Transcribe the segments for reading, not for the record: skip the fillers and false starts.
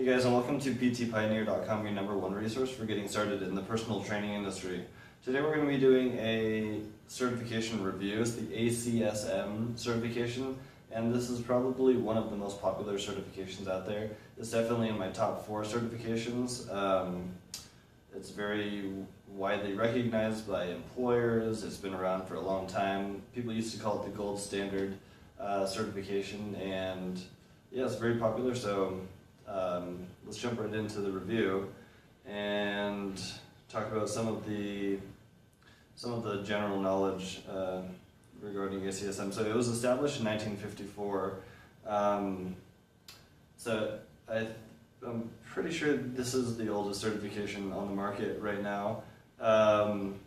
guys, and welcome to PTPioneer.com, your #1 resource for getting started in the personal training industry. Today we're going to be doing a certification review. It's the ACSM Certification, and this is probably one of the most popular certifications out there. It's definitely in my top 4 certifications. It's very widely recognized by employers. It's been around for a long time. People used to call it the gold standard certification, and yeah, it's very popular. So let's jump right into the review and talk about some of the general knowledge regarding ACSM. So it was established in 1954. So I'm pretty sure this is the oldest certification on the market right now, and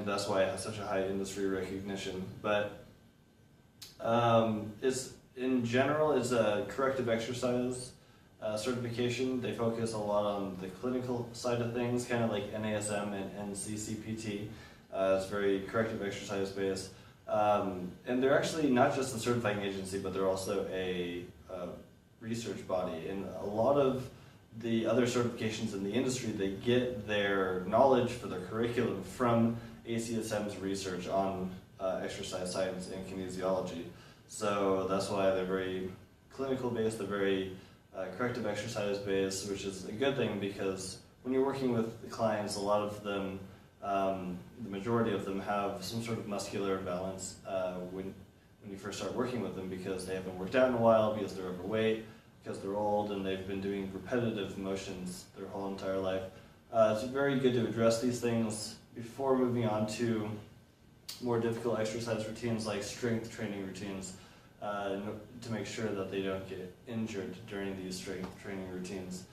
that's why it has such a high industry recognition. But in general, it's a corrective exercise certification. They focus a lot on the clinical side of things, kind of like ACSM and CPT. It's very corrective exercise based. And they're actually not just a certifying agency, but they're also a research body. And a lot of the other certifications in the industry, they get their knowledge for their curriculum from ACSM's research on exercise science and kinesiology. So that's why they're very clinical based, they're very corrective exercise based, which is a good thing because when you're working with the clients, a lot of them, the majority of them have some sort of muscular imbalance when you first start working with them, because they haven't worked out in a while, because they're overweight, because they're old, and they've been doing repetitive motions their whole entire life. It's very good to address these things before moving on to more difficult exercise routines like strength training routines, to make sure that they don't get injured during these strength training routines.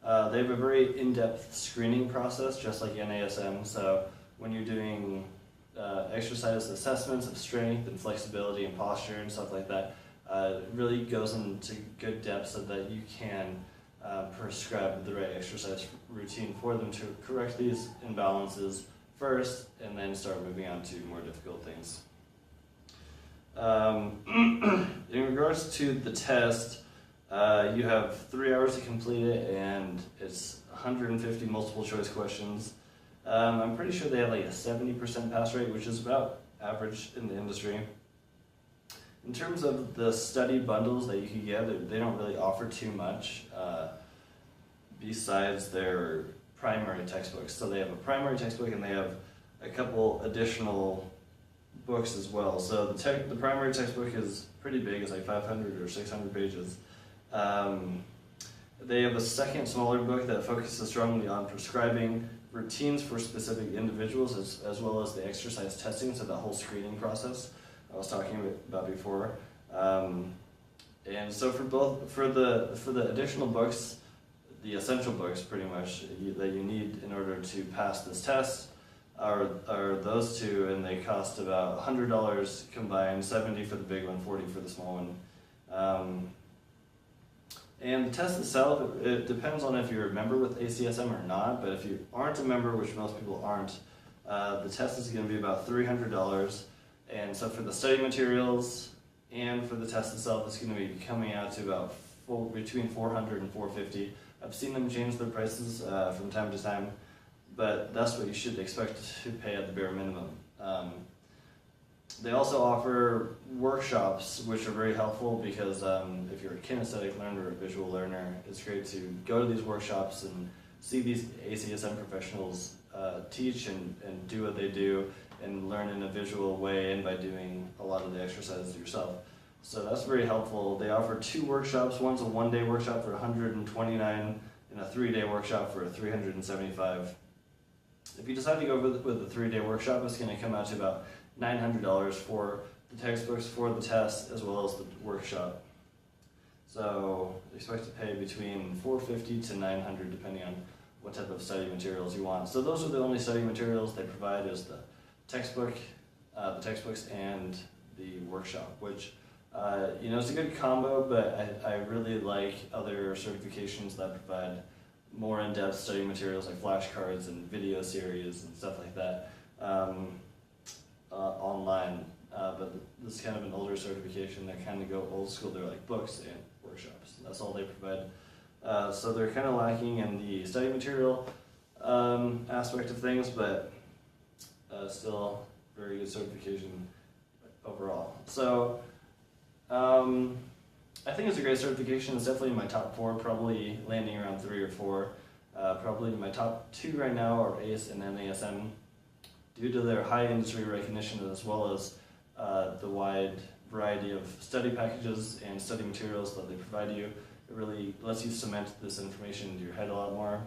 They have a very in-depth screening process, just like ACSM. So when you're doing exercise assessments of strength and flexibility and posture and stuff like that, it really goes into good depth so that you can prescribe the right exercise routine for them to correct these imbalances first, and then start moving on to more difficult things. In regards to the test, you have 3 hours to complete it, and it's 150 multiple choice questions. I'm pretty sure they have like a 70% pass rate, which is about average in the industry. In terms of the study bundles that you can get, they don't really offer too much besides their primary textbooks. So they have a primary textbook, and they have a couple additional books as well. So the primary textbook is pretty big. It's like 500 or 600 pages. They have a second smaller book that focuses strongly on prescribing routines for specific individuals, as well as the exercise testing, so the whole screening process I was talking about before. And so for the additional books, the essential books pretty much that you need in order to pass this test are those two, and they cost about $100 combined, $70 for the big one, $40 for the small one. And the test itself, it depends on if you're a member with ACSM or not, but if you aren't a member, which most people aren't, the test is going to be about $300. And so for the study materials and for the test itself, it's going to be coming out to about between $400 and $450. I've seen them change their prices from time to time, but that's what you should expect to pay at the bare minimum. They also offer workshops, which are very helpful because if you're a kinesthetic learner or a visual learner, it's great to go to these workshops and see these ACSM professionals teach and do what they do, and learn in a visual way and by doing a lot of the exercises yourself. So that's very helpful. They offer 2 workshops. One's a 1-day workshop for $129 and a 3-day workshop for $375. If you decide to go with the 3-day workshop, it's going to come out to about $900 for the textbooks, for the test, as well as the workshop. So expect to pay between $450 to $900 depending on what type of study materials you want. So those are the only study materials they provide, is the textbooks and the workshop, which it's a good combo, but I really like other certifications that provide more in-depth study materials like flashcards and video series and stuff like that online. But this is kind of an older certification that kind of go old school. They're like books and workshops. That's all they provide. So they're kind of lacking in the study material aspect of things, but still very good certification overall. So I think it's a great certification. It's definitely in my top 4, probably landing around 3 or 4. Probably my top 2 right now are ACE and ASM, due to their high industry recognition as well as the wide variety of study packages and study materials that they provide you. It really lets you cement this information into your head a lot more.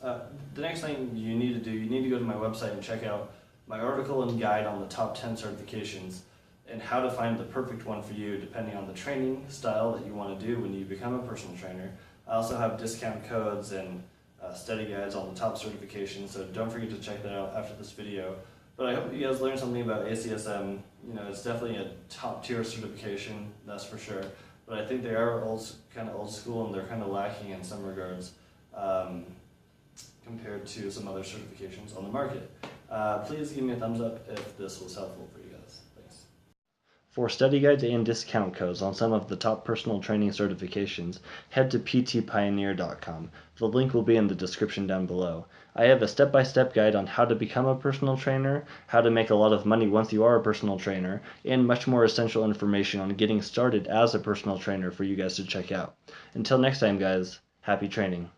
The next thing you need to do, you need to go to my website and check out my article and guide on the top 10 certifications and how to find the perfect one for you depending on the training style that you want to do when you become a personal trainer. I also have discount codes and study guides on the top certifications, so don't forget to check that out after this video. But I hope you guys learned something about ACSM. You know, it's definitely a top tier certification, that's for sure. But I think they are kind of old school and they're kind of lacking in some regards compared to some other certifications on the market. Please give me a thumbs up if this was helpful for you guys. Thanks. For study guides and discount codes on some of the top personal training certifications, head to ptpioneer.com. The link will be in the description down below. I have a step-by-step guide on how to become a personal trainer, how to make a lot of money once you are a personal trainer, and much more essential information on getting started as a personal trainer for you guys to check out. Until next time, guys, happy training.